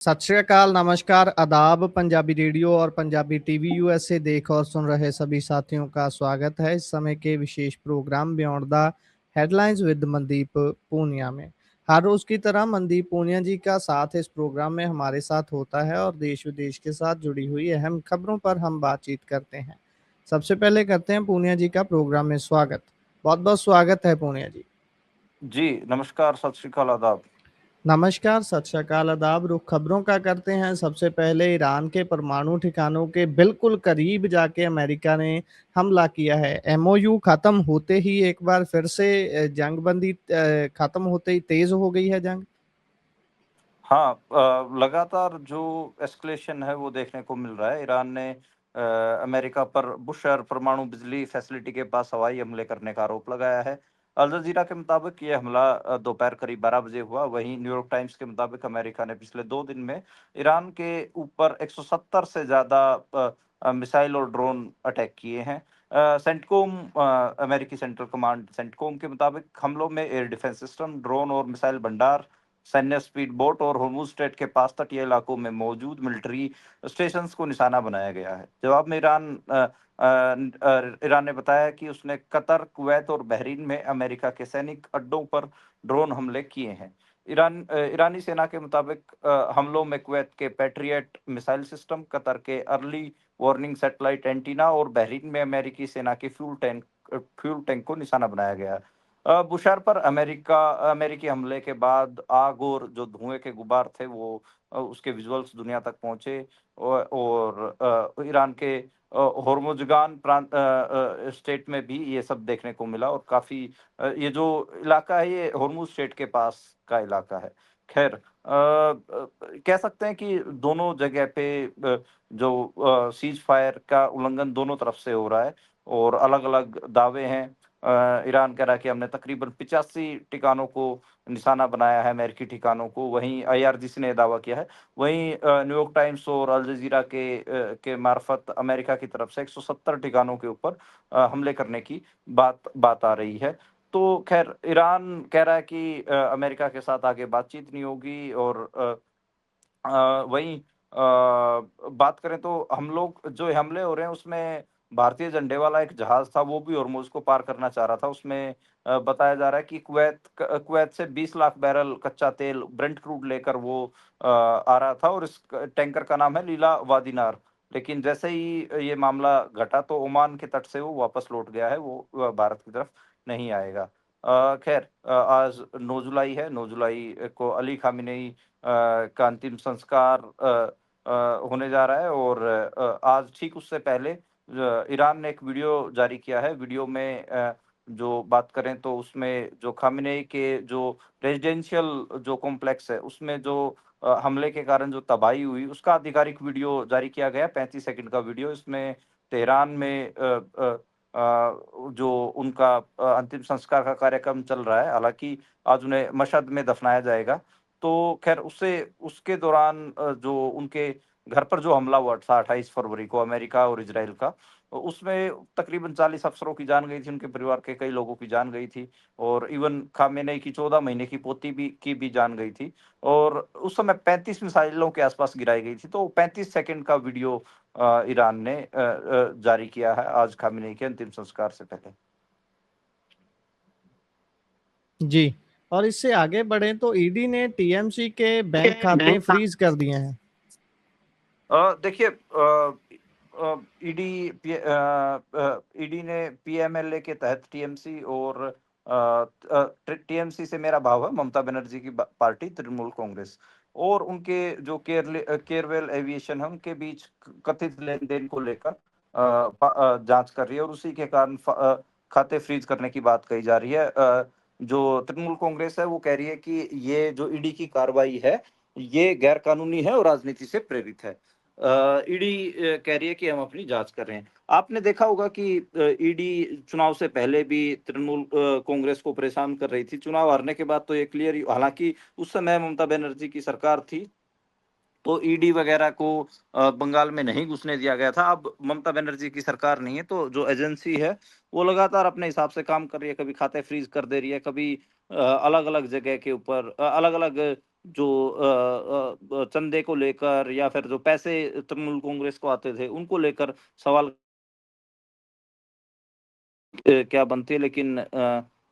सत श्री अकाल, नमस्कार, आदाब। पंजाबी रेडियो और पंजाबी टीवी यूएसए देख और सुन रहे सभी साथियों का स्वागत है इस समय के विशेष program beyond the headlines with Mandeep Punia में। हर रोज की तरह मनदीप पूनिया जी का साथ इस प्रोग्राम में हमारे साथ होता है और देश विदेश के साथ जुड़ी हुई अहम खबरों पर हम बातचीत करते हैं। सबसे पहले करते हैं पूनिया जी का प्रोग्राम में स्वागत। बहुत बहुत स्वागत है पूनिया जी। जी, नमस्कार, सत श्री अकाल, आदाब। नमस्कार, सत श्री अकाल, आदाब। रुख खबरों का करते हैं। सबसे पहले ईरान के परमाणु ठिकानों के बिल्कुल करीब जाके अमेरिका ने हमला किया है। एमओयू खत्म होते ही एक बार फिर से जंगबंदी खत्म होते ही तेज हो गई है जंग। हाँ, लगातार जो एस्केलेशन है वो देखने को मिल रहा है। ईरान ने अमेरिका पर बुशहर परमाणु बिजली फैसिलिटी के पास हवाई हमले करने का आरोप लगाया है। अल जजीरा के मुताबिक ये हमला दोपहर करीब 12 बजे हुआ। वहीं न्यूयॉर्क टाइम्स के मुताबिक अमेरिका ने पिछले 2 दिन में ईरान के ऊपर 170 से ज़्यादा मिसाइल और ड्रोन अटैक किए हैं। सेंटकॉम, अमेरिकी सेंट्रल कमांड सेंटकॉम के मुताबिक हमलों में एयर डिफेंस सिस्टम, ड्रोन और मिसाइल भंडार, सैन्य स्पीड बोट और होर्मुज स्ट्रेट के पास तटीय इलाकों में मौजूद मिलिट्री स्टेशंस को निशाना बनाया गया है। जवाब में ईरान ने बताया कि उसने कतर, कुवैत और बहरीन में अमेरिका के सैनिक अड्डों पर ड्रोन हमले किए हैं। ईरानी सेना के मुताबिक हमलों में कुवैत के पैट्रियट मिसाइल सिस्टम, कतर के अर्ली वार्निंग सैटेलाइट एंटीना और बहरीन में अमेरिकी सेना के फ्यूल टैंक को निशाना बनाया गया है। बुशहर पर अमेरिकी हमले के बाद आग और जो धुएं के गुबार थे वो उसके विजुअल्स दुनिया तक पहुंचे। और ईरान के होर्मुजगान प्रांत स्टेट में भी ये सब देखने को मिला। और काफी ये जो इलाका है ये होर्मुज स्टेट के पास का इलाका है। खैर, कह सकते हैं कि दोनों जगह पे जो सीज फायर का उल्लंघन दोनों तरफ से हो रहा है और अलग अलग दावे हैं। ईरान कह रहा है कि हमने तकरीबन 85 ठिकानों को निशाना बनाया है, अमेरिकी ठिकानों को। वहीं आईआरजीसी ने दावा किया है। वहीं न्यूयॉर्क टाइम्स और अल जजीरा के मार्फत अमेरिका की तरफ से 170 ठिकानों के ऊपर हमले करने की बात बात आ रही है। तो खैर, ईरान कह रहा है कि अमेरिका के साथ आगे बातचीत नहीं होगी। और वहीं बात करें तो हम लोग जो हमले हो रहे हैं उसमें भारतीय झंडे वाला एक जहाज था, वो भी हॉर्मुज को पार करना चाह रहा था। उसमें बताया जा रहा है कि कुवैत से 20 लाख बैरल कच्चा तेल ब्रेंट क्रूड लेकर वो आ रहा था और इस टैंकर का नाम है लीला वादिनार। लेकिन जैसे ही ये मामला घटा तो ओमान के तट से वो वापस लौट गया है। वो भारत की तरफ नहीं आएगा। खैर, आज 9 जुलाई है। 9 जुलाई को अली खामिनेई का अंतिम संस्कार होने जा रहा है। और आज ठीक उससे पहले ईरान ने एक वीडियो जारी किया है। वीडियो में जो बात करें तो उसमें जो खामिनेई के जो रेजिडेंशियल जो कॉम्प्लेक्स है उसमें जो हमले के कारण जो तबाही हुई उसका आधिकारिक वीडियो जारी किया गया, 35 सेकंड का वीडियो। इसमें तेहरान में जो उनका अंतिम संस्कार का कार्यक्रम चल रहा है। हालांकि आज उन्हें मशहद में दफनाया जाएगा। तो खैर, उससे उसके दौरान जो उनके घर पर जो हमला हुआ था 28 फरवरी को, अमेरिका और इजराइल का, उसमें तकरीबन 40 अफसरों की जान गई थी, उनके परिवार के कई लोगों की जान गई थी। और इवन खामेनेई की 14 महीने की पोती भी जान गई थी। और उस समय 35 मिसाइलों के आसपास गिराई गई थी। तो 35 सेकंड का वीडियो ईरान ने जारी किया है आज खामेनेई के अंतिम संस्कार से पहले। जी। और इससे आगे बढ़े तो ईडी ने टीएमसी के बैंक खाते फ्रीज कर दिए हैं। देखिए, ईडी ने पीएमएलए के तहत टीएमसी और टीएमसी से मेरा भाव है ममता बनर्जी की पार्टी तृणमूल कांग्रेस और उनके जो केयरवेल एविएशन है उनके बीच कथित लेन देन को लेकर जांच कर रही है। और उसी के कारण खाते फ्रीज करने की बात कही जा रही है। जो तृणमूल कांग्रेस है वो कह रही है कि ये जो ईडी की कार्रवाई है ये गैर कानूनी है और राजनीति से प्रेरित है। ईडी कह रही है कि हम अपनी जांच कर रहे हैं। आपने देखा होगा कि ईडी चुनाव से पहले भी तृणमूल कांग्रेस को परेशान कर रही थी। चुनाव हारने के बाद तो ये क्लियर, हालांकि उस समय ममता बनर्जी की सरकार थी तो ईडी वगैरह को बंगाल में नहीं घुसने दिया गया था। अब ममता बनर्जी की सरकार नहीं है तो जो एजेंसी है वो लगातार अपने हिसाब से काम कर रही है। कभी खाते फ्रीज कर दे रही है, कभी अलग अलग जगह के ऊपर अलग अलग जो चंदे को लेकर या फिर जो पैसे तृणमूल कांग्रेस को आते थे उनको लेकर सवाल क्या बनती है, लेकिन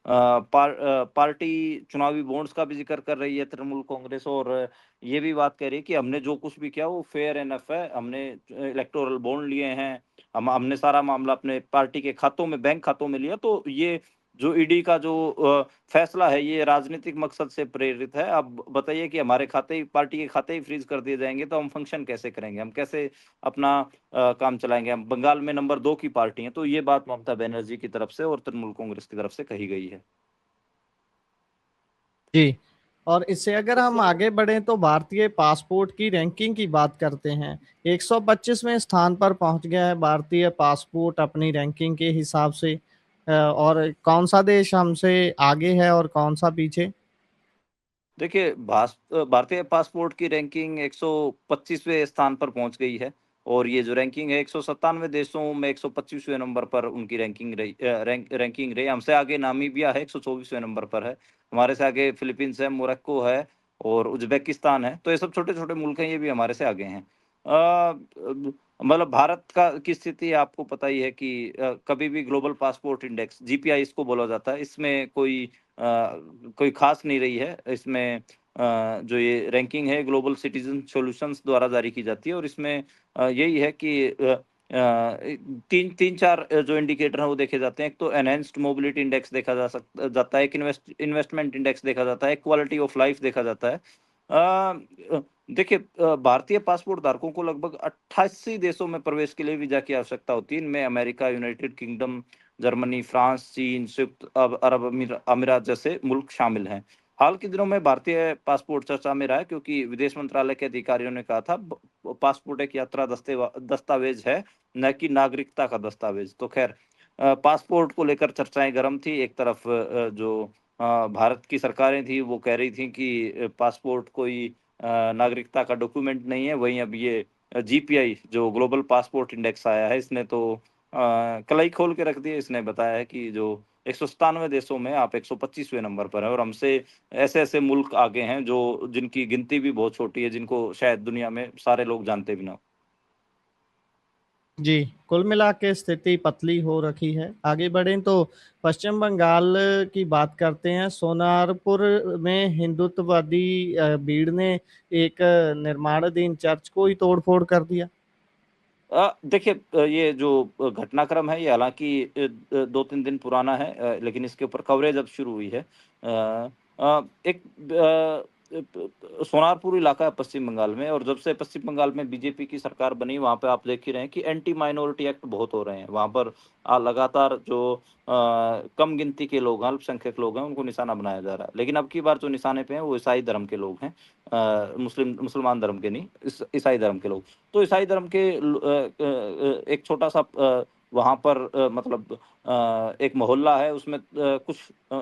पार्टी चुनावी बॉन्ड्स का भी जिक्र कर रही है तृणमूल कांग्रेस, और ये भी बात कह रही है कि हमने जो कुछ भी किया वो फेयर एनफ है, हमने इलेक्टोरल बॉन्ड लिए हैं, हमने सारा मामला अपने पार्टी के खातों में, बैंक खातों में लिया। तो ये जो ईडी का जो फैसला है ये राजनीतिक मकसद से प्रेरित है। अब बताइए कि हमारे खाते ही, पार्टी के खाते ही फ्रीज कर दिए जाएंगे तो हम फंक्शन कैसे करेंगे, हम कैसे अपना काम चलाएंगे। हम बंगाल में नंबर 2 की पार्टी है। तो ये बात ममता बनर्जी की तरफ से और तृणमूल कांग्रेस की तरफ से कही गई है। जी। और इससे अगर हम आगे बढ़ें तो भारतीय पासपोर्ट की रैंकिंग की बात करते हैं। 125वें स्थान पर पहुंच गया है भारतीय पासपोर्ट अपनी रैंकिंग के हिसाब से। और कौन सा देश हमसे आगे है और कौन सा पीछे? देखिए, भारतीय पासपोर्ट की रैंकिंग 125वें स्थान पर पहुंच गई है, और ये जो रैंकिंग है 197 देशों में 125वें नंबर पर उनकी रैंकिंग रही। रैंकिंग रही। हमसे आगे नामीबिया है, 124वें नंबर पर है। हमारे से आगे फिलीपींस है, मोरक्को है और उज्बेकिस्तान है। तो ये सब छोटे छोटे मुल्क हैं, ये भी हमारे से आगे हैं। मतलब भारत का की स्थिति आपको पता ही है कि कभी भी ग्लोबल पासपोर्ट इंडेक्स, जीपीआई इसको बोला जाता है, इसमें कोई खास नहीं रही है। इसमें जो ये रैंकिंग है ग्लोबल सिटीजन सॉल्यूशंस द्वारा जारी की जाती है, और इसमें यही है कि तीन तीन चार जो इंडिकेटर हैं वो देखे जाते हैं। एक तो एनहेंस्ड मोबिलिटी इंडेक्स देखा जाता है, एक इन्वेस्टमेंट इंडेक्स देखा जाता है, क्वालिटी ऑफ लाइफ देखा जाता है। देखिए, भारतीय पासपोर्ट धारकों को लगभग 88 देशों में प्रवेश के लिए वीजा की आवश्यकता होती है। इनमें America, United kingdom, Germany, France, चीन, संयुक्त अरब अमीरात जैसे मुल्क शामिल हैं। हाल के दिनों में भारतीय पासपोर्ट चर्चा में रहा है, क्योंकि विदेश मंत्रालय के अधिकारियों ने कहा था पासपोर्ट एक यात्रा दस्तावेज है, न कि नागरिकता का दस्तावेज। तो खैर, पासपोर्ट को लेकर चर्चाएं गर्म थी। एक तरफ जो भारत की सरकारें थी वो कह रही थी कि पासपोर्ट कोई नागरिकता का डॉक्यूमेंट नहीं है। वहीं अब ये जीपीआई जो ग्लोबल पासपोर्ट इंडेक्स आया है, इसने तो कलाई खोल के रख दी है। इसने बताया है कि जो 197 देशों में आप 125वें नंबर पर है, और हमसे ऐसे ऐसे मुल्क आगे हैं जो जिनकी गिनती भी बहुत छोटी है, जिनको शायद दुनिया में सारे लोग जानते भी ना हो। जी। कुल मिला के स्थिति पतली हो रखी है। आगे बढ़ें तो पश्चिम बंगाल की बात करते हैं। सोनारपुर में हिंदुत्ववादी भीड़ ने एक निर्माणाधीन चर्च को ही तोड़फोड़ कर दिया। देखिए, ये जो घटनाक्रम है ये हालांकि 2-3 दिन पुराना है, लेकिन इसके ऊपर कवरेज अब शुरू हुई है। एक सोनारपुर इलाका है पश्चिम बंगाल में, और जब से पश्चिम बंगाल में बीजेपी की सरकार बनी, वहाँ पे आप देख ही रहे हैं कि एंटी माइनॉरिटी एक्ट बहुत हो रहे हैं। वहाँ पर लगातार जो कम गिनती के लोग हैं, अल्पसंख्यक लोग हैं, उनको निशाना बनाया जा रहा है। लेकिन अब की बार जो निशाने पे हैं वो ईसाई धर्म के लोग हैं, मुसलमान धर्म के नहीं, ईसाई धर्म के लोग। तो ईसाई धर्म के एक छोटा सा वहाँ पर मतलब एक मोहल्ला है, उसमें कुछ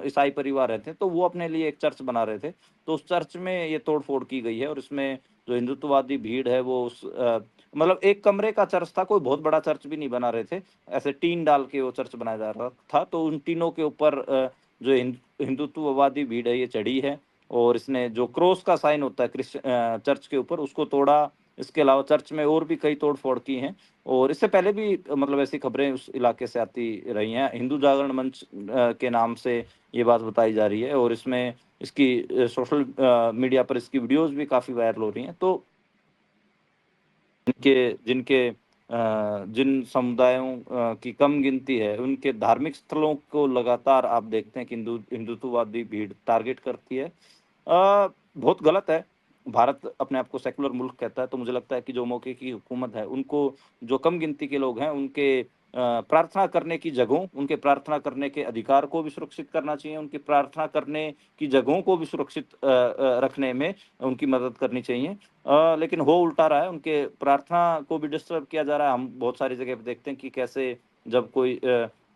ईसाई परिवार रहते हैं, तो वो अपने लिए एक चर्च बना रहे थे। तो उस चर्च में ये तोड़-फोड़ की गई है, और इसमें जो हिंदुत्ववादी भीड़ है वो मतलब एक कमरे का चर्च था, कोई बहुत बड़ा चर्च भी नहीं बना रहे थे। ऐसे टीन डाल के वो चर्च बनाया जा रहा था। तो उन टीनों के ऊपर जो हिंदुत्ववादी भीड़ है ये चढ़ी है, और इसने जो क्रॉस का साइन होता है चर्च के ऊपर, उसको तोड़ा। इसके अलावा चर्च में और भी कई तोड़-फोड़ की हैं, और इससे पहले भी मतलब ऐसी खबरें उस इलाके से आती रही हैं। हिंदू जागरण मंच के नाम से ये बात बताई जा रही है, और इसमें इसकी सोशल मीडिया पर इसकी वीडियोज़ भी काफ़ी वायरल हो रही हैं। तो जिनके जिनके जिन समुदायों की कम गिनती है, उनके धार्मिक स्थलों को लगातार आप देखते हैं कि हिंदुत्ववादी भीड़ टारगेट करती है। बहुत गलत है। भारत अपने आप को सेक्युलर मुल्क कहता है, तो मुझे लगता है कि जो मौके की हुकूमत है, उनको जो कम गिनती के लोग हैं, उनके प्रार्थना करने की जगहों, उनके प्रार्थना करने के अधिकार को भी सुरक्षित करना चाहिए, उनकी प्रार्थना करने की जगहों को भी सुरक्षित रखने में उनकी मदद करनी चाहिए। लेकिन हो उल्टा रहा है, उनके प्रार्थना को भी डिस्टर्ब किया जा रहा है। हम बहुत सारी जगह पे देखते हैं कि कैसे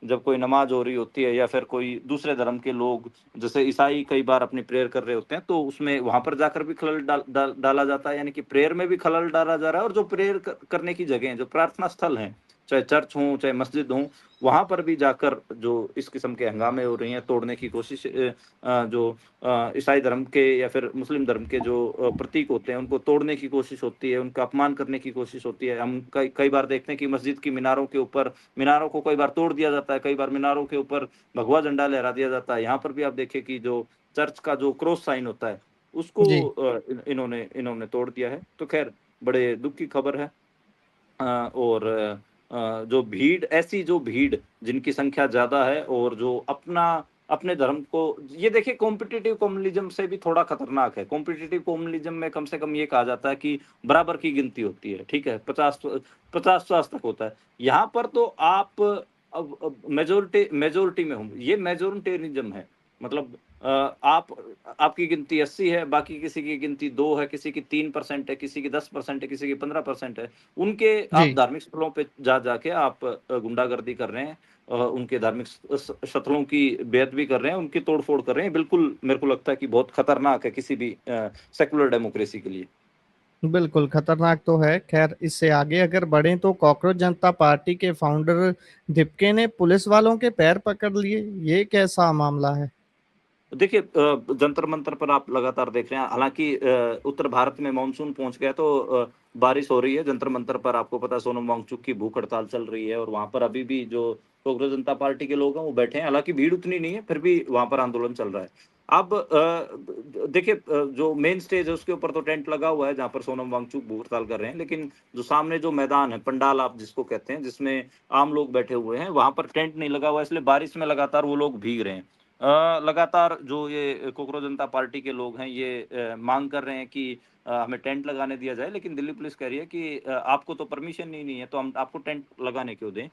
जब कोई नमाज़ हो रही होती है, या फिर कोई दूसरे धर्म के लोग, जैसे ईसाई कई बार अपनी प्रेयर कर रहे होते हैं, तो उसमें वहाँ पर जाकर भी खलल डाला जाता है, यानी कि प्रेयर में भी खलल डाला जा रहा है। और जो प्रेयर करने की जगह हैं, जो प्रार्थना स्थल हैं, चाहे चर्च हों, चाहे मस्जिद हों, वहाँ पर भी जाकर जो इस किस्म के हंगामे हो रही हैं, तोड़ने की कोशिश जो ईसाई धर्म के या फिर मुस्लिम धर्म के जो प्रतीक होते हैं, उनको तोड़ने की कोशिश होती है, उनका अपमान करने की कोशिश होती है। हम कई कई बार देखते हैं कि मस्जिद की मीनारों के ऊपर मीनारों को कई बार तोड़ दिया जाता है, कई बार मीनारों के ऊपर भगवा झंडा लहरा दिया जाता है। यहाँ पर भी आप देखिए कि जो चर्च का जो क्रॉस साइन होता है, उसको जी, इन्होंने इन्होंने तोड़ दिया है। तो ख़ैर बड़े दुःख की खबर है। और जो भीड़ ऐसी जो भीड़ जिनकी संख्या ज़्यादा है और जो अपने धर्म को ये देखिए कॉम्पिटिटिव कम्युनिज़्म से भी थोड़ा खतरनाक है। कॉम्पिटिटिव कम्युनिज़्म में कम से कम ये कहा जाता है कि बराबर की गिनती होती है, ठीक है? 50-50 तक होता है। यहाँ पर तो आप अब मेजॉरिटी में होंगे, ये मेजोरिटेरिज़्म है। मतलब आप आपकी गिनती 80 है, बाकी किसी की गिनती 2 है, किसी की 3% है, किसी की 10% है, किसी की 15% है। उनके आप जी। धार्मिक स्थलों पे जा के आप गुंडागर्दी कर रहे हैं। उनके धार्मिक स्थलों की बेइज्जती कर रहे हैं, उनकी तोड़-फोड़ कर रहे हैं। बिल्कुल मेरे को लगता है कि बहुत खतरनाक है किसी भी सेक्युलर डेमोक्रेसी के लिए। बिल्कुल, खतरनाक तो है। ख़ैर इससे आगे अगर बढ़ें तो कॉकरोच जनता पार्टी के फाउंडर दीपके ने पुलिस वालों के पैर पकड़ लिए, ये कैसा मामला है? देखिए जंतर-मंतर पर आप लगातार देख रहे हैं, हालाँकि उत्तर भारत में मानसून पहुँच गया तो बारिश हो रही है। जंतर-मंतर पर आपको पता है सोनम वांगचुक की भूख हड़ताल चल रही है और वहाँ पर अभी भी जो कांग्रेस जनता पार्टी के लोग हैं वो बैठे हैं। हालाँकि भीड़ उतनी नहीं है, फिर भी वहाँ पर आंदोलन चल रहा है। अब देखिए जो मेन स्टेज है उसके ऊपर तो टेंट लगा हुआ है जहाँ पर सोनम वांगचुक भूख हड़ताल कर रहे हैं। लेकिन जो सामने जो मैदान है, पंडाल आप जिसको कहते हैं, जिसमें आम लोग बैठे हुए हैं, वहाँ पर टेंट नहीं लगा हुआ है, इसलिए बारिश में लगातार वो लोग भीग रहे हैं। लगातार जो ये कोकरोच जनता पार्टी के लोग हैं ये मांग कर रहे हैं कि हमें टेंट लगाने दिया जाए, लेकिन दिल्ली पुलिस कह रही है कि आपको तो परमिशन ही नहीं है तो हम आपको टेंट लगाने क्यों दें।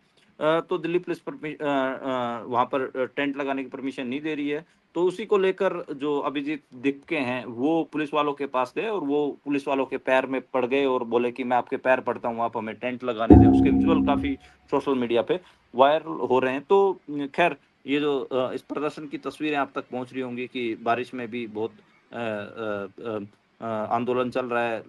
तो दिल्ली पुलिस वहाँ पर टेंट लगाने की परमिशन नहीं दे रही है। तो उसी को लेकर जो अभिजीत दिपके हैं वो पुलिस वालों के पास गए और वो पुलिस वालों के पैर में पड़ गए और बोले कि मैं आपके पैर पड़ता हूँ, आप हमें टेंट लगाने दें। उसके विजुअल काफी सोशल मीडिया पे वायरल हो रहे हैं। तो खैर ये जो इस प्रदर्शन की तस्वीरें आप तक पहुँच रही होंगी कि बारिश में भी बहुत आंदोलन चल रहा है।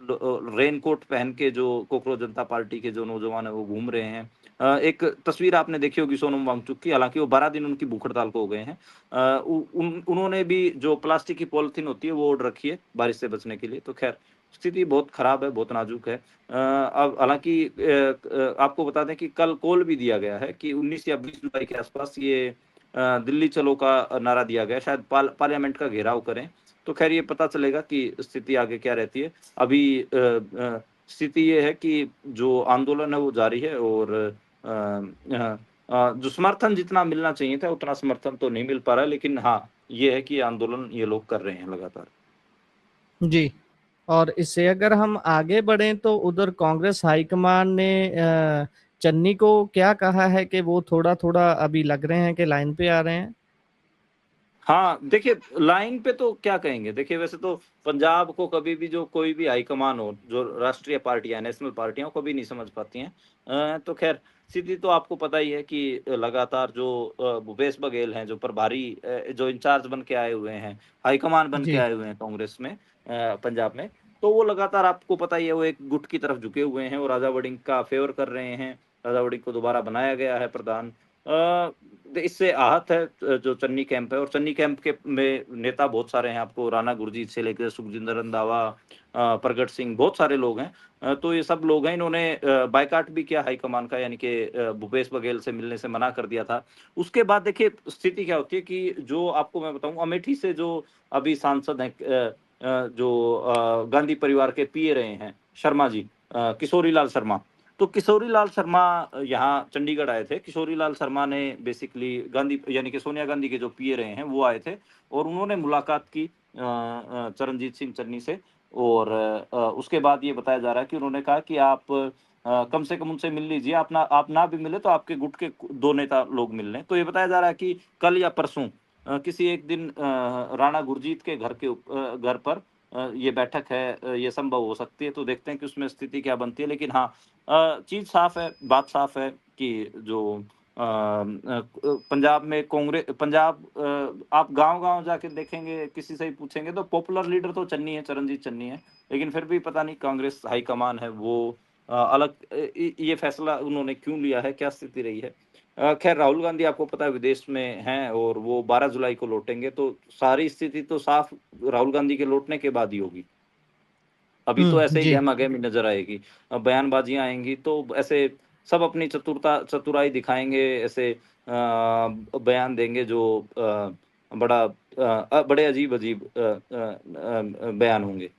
रेनकोट पहन के जो कोकरोच जनता पार्टी के जो नौजवान हैं वो घूम रहे हैं। एक तस्वीर आपने देखी होगी सोनम वांगचुक की, हालाँकि वो 12 दिन उनकी भूख हड़ताल को हो गए हैं। उ उन उन्होंने भी जो प्लास्टिक की पॉलीथीन होती है वो ओढ़ रखी है बारिश से बचने के लिए। तो ख़ैर स्थिति बहुत ख़राब है, बहुत नाज़ुक है। अब हालाँकि आपको बता दें कि कल कॉल भी दिया गया है कि 19 या 20 जुलाई के आसपास ये दिल्ली चलो का नारा दिया गया है, शायद पार्लियामेंट का घेराव करें। तो ख़ैर ये पता चलेगा कि स्थिति आगे क्या रहती है। अभी स्थिति ये है कि जो आंदोलन है वो जारी है और जो समर्थन जितना मिलना चाहिए था उतना समर्थन तो नहीं मिल पा रहा है, लेकिन हाँ, ये है कि आंदोलन ये लोग कर रहे हैं लगातार। जी। और इससे अगर हम आगे बढ़ें तो उधर कांग्रेस हाईकमान ने चन्नी को क्या कहा है कि वो थोड़ा-थोड़ा अभी लग रहे हैं कि लाइन पे आ रहे हैं? हाँ, देखिए लाइन पे तो क्या कहेंगे, देखिए वैसे तो पंजाब को कभी भी जो कोई भी हाईकमान हो, जो राष्ट्रीय पार्टियाँ, नेशनल पार्टियाँ कभी नहीं समझ पाती हैं। तो ख़ैर स्थिति तो आपको पता ही है कि लगातार जो भूपेश बघेल हैं, जो प्रभारी जो इंचार्ज बन के आए हुए हैं, हाईकमान बन के जी, आए हुए हैं कांग्रेस में पंजाब में, तो वो लगातार आपको पता ही है वो एक गुट की तरफ झुके हुए हैं और राजा वड़िंग का फ़ेवर कर रहे हैं। राजा वड़िंग को दोबारा बनाया गया है प्रधान। इससे आहत है जो चन्नी कैंप है और चन्नी कैंप के में नेता बहुत सारे हैं, आपको राणा गुरजीत से लेकर सुखजिंदर रंधावा, प्रगट सिंह, बहुत सारे लोग हैं। तो ये सब लोग हैं, इन्होंने बायकॉट भी किया हाईकमान का, यानी कि भूपेश बघेल से मिलने से मना कर दिया था। उसके बाद देखिए स्थिति क्या होती है कि जो आपको मैं बताऊँ अमेठी से जो अभी सांसद हैं जो गांधी परिवार के पीए रहे हैं, शर्मा जी, किशोरी लाल शर्मा। तो किशोरी लाल शर्मा यहाँ चंडीगढ़ आए थे। किशोरी लाल शर्मा ने बेसिकली गांधी यानी कि सोनिया गांधी के जो पीए रहे हैं, वो आए थे और उन्होंने मुलाकात की चरणजीत सिंह चन्नी से और उसके बाद ये बताया जा रहा है कि उन्होंने कहा कि आप कम से कम उनसे मिल लीजिए, आप ना भी मिले तो आपके गुट के 2 नेता लोग मिल लें। तो ये बताया जा रहा है कि कल या परसों किसी एक दिन राणा गुरजीत के घर पर ये बैठक है, ये संभव हो सकती है। तो देखते हैं कि उसमें स्थिति क्या बनती है। लेकिन हाँ, चीज़ साफ है, बात साफ है कि जो पंजाब में पंजाब आप गाँव-गाँव जाके देखेंगे, किसी से भी पूछेंगे तो पॉपुलर लीडर तो चन्नी है, चरणजीत चन्नी है। लेकिन फिर भी पता नहीं कांग्रेस हाईकमान है वो अलग ये फैसला उन्होंने क्यों लिया है, क्या स्थिति रही है? खैर राहुल गांधी आपको पता है विदेश में हैं और वो 12 जुलाई को लौटेंगे, तो सारी स्थिति तो साफ राहुल गांधी के लौटने के बाद ही होगी। अभी तो ऐसे ही जी, गहमा-गहमी नज़र आएगी। बयानबाज़ियाँ आएँगी तो ऐसे सब अपनी चतुराई दिखाएँगे, ऐसे बयान देंगे जो बड़े अजीब-अजीब बयान होंगे।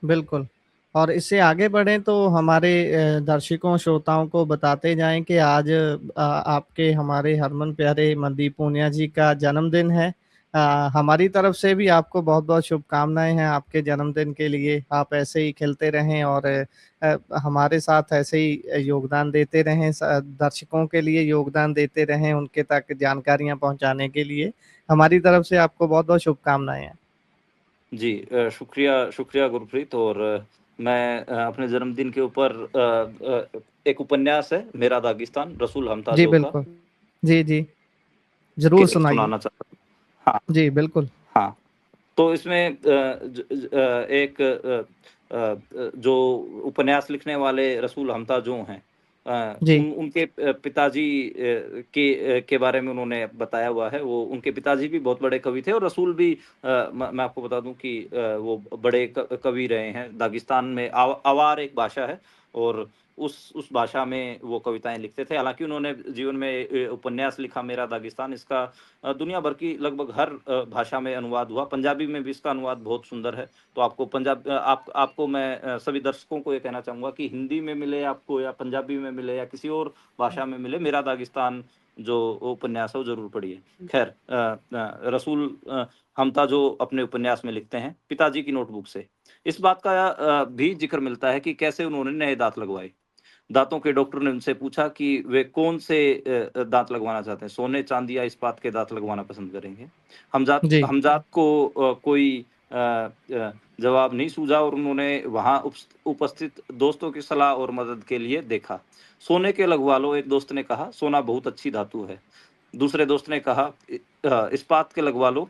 बिल्कुल। और इससे आगे बढ़ें तो हमारे दर्शकों, श्रोताओं को बताते जाएँ कि आज आपके हमारे हरमन प्यारे मनदीप पूनिया जी का जन्मदिन है। हमारी तरफ से भी आपको बहुत-बहुत शुभकामनाएँ हैं आपके जन्मदिन के लिए। आप ऐसे ही खिलते रहें और हमारे साथ ऐसे ही योगदान देते रहें, दर्शकों के लिए योगदान देते रहें, उनके तक जानकारियाँ पहुँचाने के लिए। हमारी तरफ से आपको बहुत-बहुत शुभकामनाएँ हैं। जी शुक्रिया शुक्रिया गुरप्रीत। और मैं अपने जन्मदिन के ऊपर एक उपन्यास है मेरा दागिस्तान रसूल जी, हमताजो का बिल्कुल। जी, जी। ज़रूर के सुनाइए। सुनाना चाहता हूँ। हाँ, जी, बिल्कुल। हाँ। तो इसमें एक जो उपन्यास लिखने वाले रसूल हमता जो हैं, जी, उनके पिताजी के बारे में उन्होंने बताया हुआ है। वो उनके पिताजी भी बहुत बड़े कवि थे और रसूल भी मैं आपको बता दूं कि वो बड़े कवि रहे हैं। दागिस्तान में आवार एक भाषा है और उस भाषा में वो कविताएं लिखते थे। हालांकि उन्होंने जीवन में उपन्यास लिखा मेरा दागिस्तान, इसका दुनिया भर की लगभग हर भाषा में अनुवाद हुआ। पंजाबी में भी इसका अनुवाद बहुत सुंदर है। तो आपको आपको मैं सभी दर्शकों को ये कहना चाहूँगा कि हिंदी में मिले आपको या पंजाबी में मिले या किसी और भाषा में मिले, मेरा दागिस्तान जो उपन्यास है वो ज़रूर पढ़िए। खैर रसूल हमता जो अपने उपन्यास में लिखते हैं पिताजी की नोटबुक से, इस बात का भी ज़िक्र मिलता है कि कैसे उन्होंने नए दाँत लगवाए। दाँतों के डॉक्टर ने उनसे पूछा कि वे कौन से दाँत लगवाना चाहते हैं, सोने, चाँदी या इस्पात के दाँत लगवाना पसंद करेंगे। जी, हमज़ात को कोई जवाब नहीं सूझा और उन्होंने वहाँ उपस्थित दोस्तों की सलाह और मदद के लिए देखा। सोने के लगवा लो, एक दोस्त ने कहा, सोना बहुत अच्छी धातु है। दूसरे दोस्त ने कहा इस्पात के लगवा लो,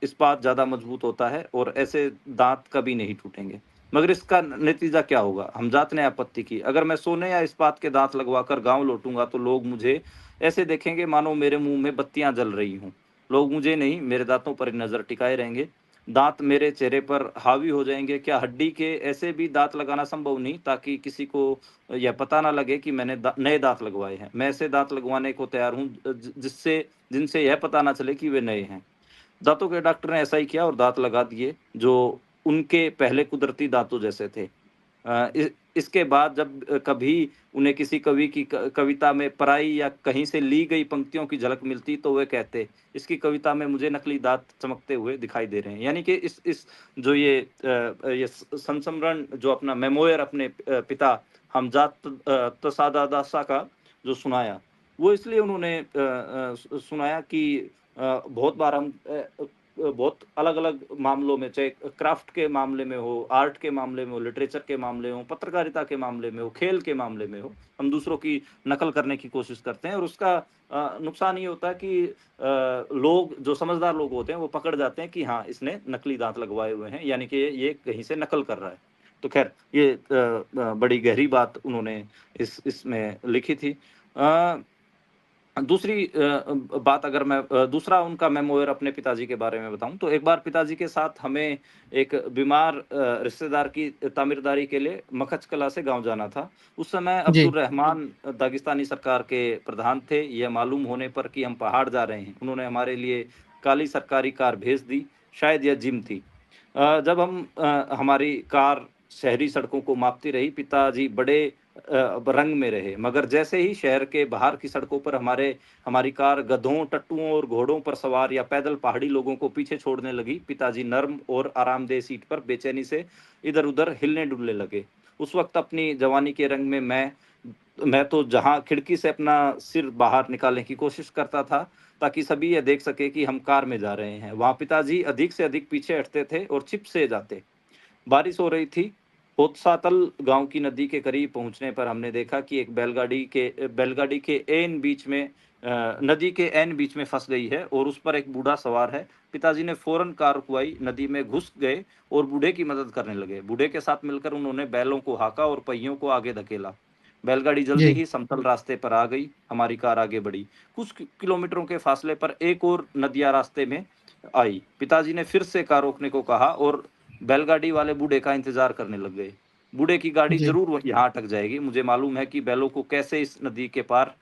इस्पात ज़्यादा मजबूत होता है और ऐसे दाँत कभी नहीं टूटेंगे। मगर इसका नतीजा क्या होगा? हमज़ात ने आपत्ति की, अगर मैं सोने या इस्पात के दाँत लगवाकर गाँव लौटूँगा तो लोग मुझे ऐसे देखेंगे मानो मेरे मुँह में बत्तियाँ जल रही हों। लोग मुझे नहीं, मेरे दाँतों पर नज़र टिकाए रहेंगे। दाँत मेरे चेहरे पर हावी हो जाएँगे। क्या हड्डी के ऐसे भी दाँत लगाना संभव नहीं ताकि किसी को यह पता ना लगे कि मैंने नए दाँत लगवाए हैं? मैं ऐसे दाँत लगवाने को तैयार हूँ जिनसे यह पता ना चले कि वे नए हैं। दाँतों के डॉक्टर ने ऐसा ही किया और दाँत लगा दिए जो उनके पहले कुदरती दाँतों जैसे थे। इसके बाद जब कभी उन्हें किसी कवि की कविता में पराई या कहीं से ली गई पंक्तियों की झलक मिलती तो वे कहते, इसकी कविता में मुझे नकली दाँत चमकते हुए दिखाई दे रहे हैं। यानी कि इस जो ये संस्मरण जो अपना मेमोयर अपने पिता हमज़ात तसादादासा का जो सुनाया, वो इसलिए उन्होंने सुनाया कि बहुत बार हम बहुत अलग-अलग मामलों में, चाहे क्राफ्ट के मामले में हो, आर्ट के मामले में हो, लिटरेचर के मामले हो, पत्रकारिता के मामले में हो, खेल के मामले में हो, हम दूसरों की नकल करने की कोशिश करते हैं और उसका नुकसान ये होता है कि लोग जो समझदार लोग होते हैं वो पकड़ जाते हैं कि हाँ, इसने नकली दाँत लगवाए हुए हैं, यानी कि ये कहीं से नकल कर रहा है। तो ख़ैर ये बड़ी गहरी बात उन्होंने इसमें लिखी थी। अ दूसरी बात अगर मैं दूसरा उनका मेमोयर अपने पिताजी के बारे में बताऊँ, तो एक बार पिताजी के साथ हमें एक बीमार रिश्तेदार की तामीरदारी के लिए मखचकला से गाँव जाना था। उस समय जी, अब्दुल रहमान दागिस्तानी सरकार के प्रधान थे। यह मालूम होने पर कि हम पहाड़ जा रहे हैं, उन्होंने हमारे लिए काली सरकारी कार भेज दी, शायद यह जिम थी। जब हमारी कार शहरी सड़कों को मापती रही, पिताजी बड़े रंग में रहे, मगर जैसे ही शहर के बाहर की सड़कों पर हमारी कार गधों, टट्टुओं और घोड़ों पर सवार या पैदल पहाड़ी लोगों को पीछे छोड़ने लगी, पिताजी नर्म और आरामदेह सीट पर बेचैनी से इधर-उधर हिलने-डुलने लगे। उस वक़्त अपनी जवानी के रंग में मैं तो जहाँ खिड़की से अपना सिर बाहर निकालने की कोशिश करता था, ताकि सभी यह देख सके कि हम कार में जा रहे हैं। वहाँ पिताजी अधिक से अधिक पीछे हटते थे और छिप से जाते। बारिश हो रही थी। होतसातल गांव की नदी के करीब पहुंचने पर हमने देखा कि एक बैलगाड़ी के एन बीच में नदी के एन बीच में फंस गई है और उस पर एक बूढ़ा सवार है। पिताजी ने फौरन कार रुकवाई, नदी में घुस गए और बूढ़े की मदद करने लगे। बूढ़े के साथ मिलकर उन्होंने बैलों को हाका और पहियों को आगे धकेला। बैलगाड़ी जल्दी जी, ही समतल रास्ते पर आ गई। हमारी कार आगे बढ़ी। कुछ किलोमीटरों के फासले पर एक और नदियां रास्ते में आई। पिताजी ने फिर से कार रोकने को कहा और बैलगाड़ी वाले बूढ़े का इंतजार करने लग गए। बूढ़े की गाड़ी जी, जरूर यहाँ अटक जाएगी। मुझे मालूम है कि बैलों को कैसे इस नदी के पार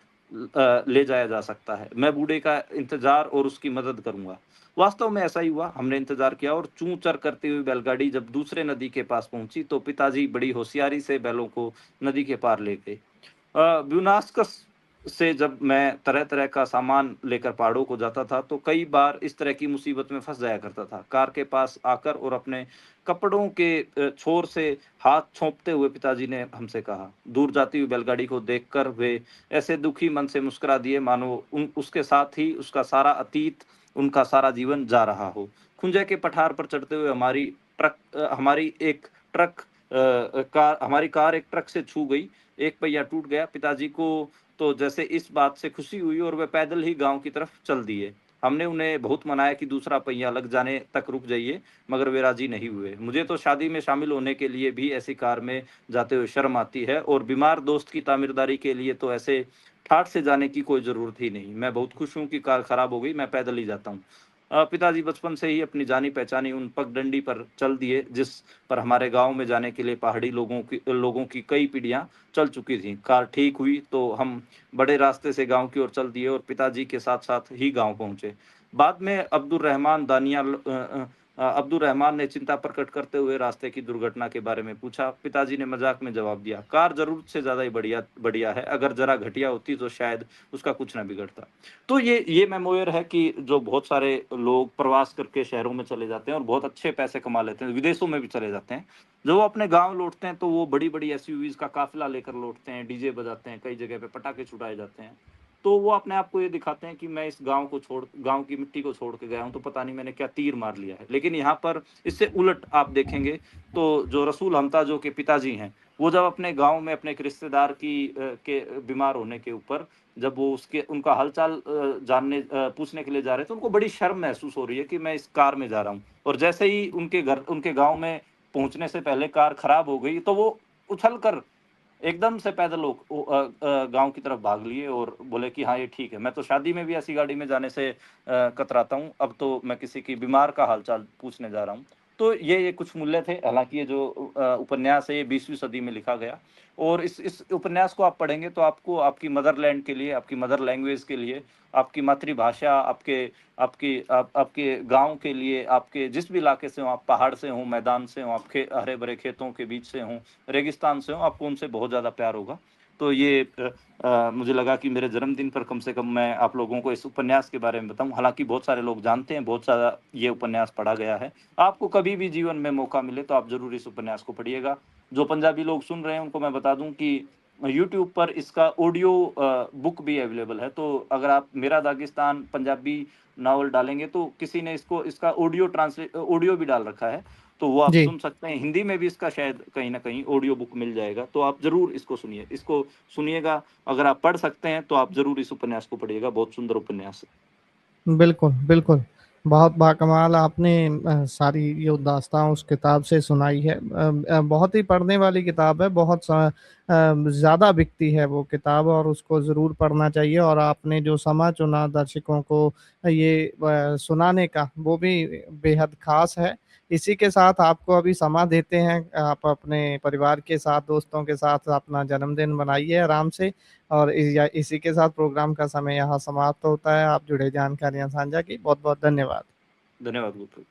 ले जाया जा सकता है। मैं बूढ़े का इंतजार और उसकी मदद करूंगा। वास्तव में ऐसा ही हुआ। हमने इंतजार किया और चूं चर करती हुई बैलगाड़ी जब दूसरे नदी के पास पहुंची तो पिताजी बड़ी होशियारी से बैलों को नदी के पार ले गए। ब्यूनास्कस से जब मैं तरह तरह का सामान लेकर पहाड़ों को जाता था तो कई बार इस तरह की मुसीबत में फंस जाया करता था। कार के पास आकर और अपने कपड़ों के छोर से हाथ छोंपते हुए पिताजी ने हमसे कहा। दूर जाती हुई बैलगाड़ी को देखकर वे ऐसे दुखी मन से मुस्कुरा दिए मानो उसके साथ ही उसका सारा अतीत, उनका सारा जीवन जा रहा हो। खुंजे के पठार पर चढ़ते हुए हमारी कार एक ट्रक से छू गई। एक पहिया टूट गया। पिताजी को तो जैसे इस बात से खुशी हुई और वे पैदल ही गांव की तरफ चल दिए। हमने उन्हें बहुत मनाया कि दूसरा पहिया लग जाने तक रुक जाइए, मगर वे राजी नहीं हुए। मुझे तो शादी में शामिल होने के लिए भी ऐसी कार में जाते हुए शर्म आती है और बीमार दोस्त की तामीरदारी के लिए तो ऐसे ठाठ से जाने की कोई जरूरत ही नहीं। मैं बहुत खुश हूँ कि कार खराब हो गई, मैं पैदल ही जाता हूँ। पिताजी बचपन से ही अपनी जानी पहचानी उन पगडंडी पर चल दिए जिस पर हमारे गांव में जाने के लिए पहाड़ी लोगों की कई पीढ़ियां चल चुकी थी। कार ठीक हुई तो हम बड़े रास्ते से गांव की ओर चल दिए और पिताजी के साथ साथ ही गांव पहुंचे। बाद में अब्दुल रहमान ने चिंता प्रकट करते हुए रास्ते की दुर्घटना के बारे में पूछा। पिताजी ने मजाक में जवाब दिया, कार जरूरत से ज्यादा ही बढ़िया बढ़िया है, अगर जरा घटिया होती तो शायद उसका कुछ ना बिगड़ता। तो ये मेमोयर है कि जो बहुत सारे लोग प्रवास करके शहरों में चले जाते हैं और बहुत अच्छे पैसे कमा लेते हैं, विदेशों में भी चले जाते हैं। जब वो अपने गांव लौटते हैं तो वो बड़ी बड़ी एसयूवीज का काफिला लेकर लौटते हैं, डीजे बजाते हैं, कई जगह पे पटाखे छुड़ाए जाते हैं। तो वो अपने आप को ये दिखाते हैं कि मैं इस गांव की मिट्टी को छोड़ के गया हूं, तो पता नहीं मैंने क्या तीर मार लिया है। लेकिन यहाँ पर इससे उलट आप देखेंगे तो जो रसूल हमताजो के पिताजी हैं, वो जब अपने गांव में अपने एक रिश्तेदार के बीमार होने के ऊपर जब वो उसके उनका हालचाल पूछने के लिए जा रहे थे, तो उनको बड़ी शर्म महसूस हो रही है कि मैं इस कार में जा रहा हूँ। और जैसे ही उनके गांव में पहुंचने से पहले कार खराब हो गई तो वो उछल कर एकदम से पैदल गांव की तरफ भाग लिए और बोले कि हाँ ये ठीक है। मैं तो शादी में भी ऐसी गाड़ी में जाने से कतराता हूँ, अब तो मैं किसी की बीमार का हालचाल पूछने जा रहा हूँ। तो ये कुछ मूल्य थे। हालांकि ये जो उपन्यास है ये 20वीं सदी में लिखा गया और इस उपन्यास को आप पढ़ेंगे तो आपको आपकी मदरलैंड के लिए, आपकी मदर लैंग्वेज के लिए, आपकी मातृभाषा, आपके गांव के लिए, आपके जिस भी इलाके से हो, आप पहाड़ से हो, मैदान से हो, आपके हरे भरे खेतों के बीच से हो, रेगिस्तान से हो, आपको उनसे बहुत ज़्यादा प्यार होगा। तो ये मुझे लगा कि मेरे जन्मदिन पर कम से कम मैं आप लोगों को इस उपन्यास के बारे में बताऊं। हालांकि बहुत सारे लोग जानते हैं, बहुत सारा ये उपन्यास पढ़ा गया है। आपको कभी भी जीवन में मौका मिले तो आप जरूर इस उपन्यास को पढ़िएगा। जो पंजाबी लोग सुन रहे हैं उनको मैं बता दूं कि यूट्यूब पर इसका ऑडियो बुक भी अवेलेबल है। तो अगर आप मेरा दागिस्तान पंजाबी नावल डालेंगे तो किसी ने इसका ऑडियो भी डाल रखा है, तो वो आप जी। सुन सकते हैं। हिंदी में भी इसका शायद कहीं ना कहीं ऑडियो बुक मिल जाएगा, तो आप जरूर इसको सुनिएगा। अगर आप पढ़ सकते हैं तो आप जरूर इस उपन्यास को पढ़िएगा, बहुत सुंदर उपन्यास है। बिल्कुल, बिल्कुल। बहुत बाकमाल आपने सारी ये दास्ताँ उस किताब से सुनाई है। बहुत ही पढ़ने वाली किताब है, बहुत ज़्यादा बिकती है वो किताब और उसको ज़रूर पढ़ना चाहिए और आपने जो समय चुना दर्शकों को ये सुनाने का, वो भी बेहद ख़ास है। इसी के साथ आपको अभी समय देते हैं, आप अपने परिवार के साथ, दोस्तों के साथ अपना जन्मदिन मनाइए आराम से और इसी के साथ प्रोग्राम का समय यहाँ समाप्त होता है। आप जुड़े जानकारियाँ साझा की, बहुत-बहुत धन्यवाद। धन्यवाद गुरप्रीत।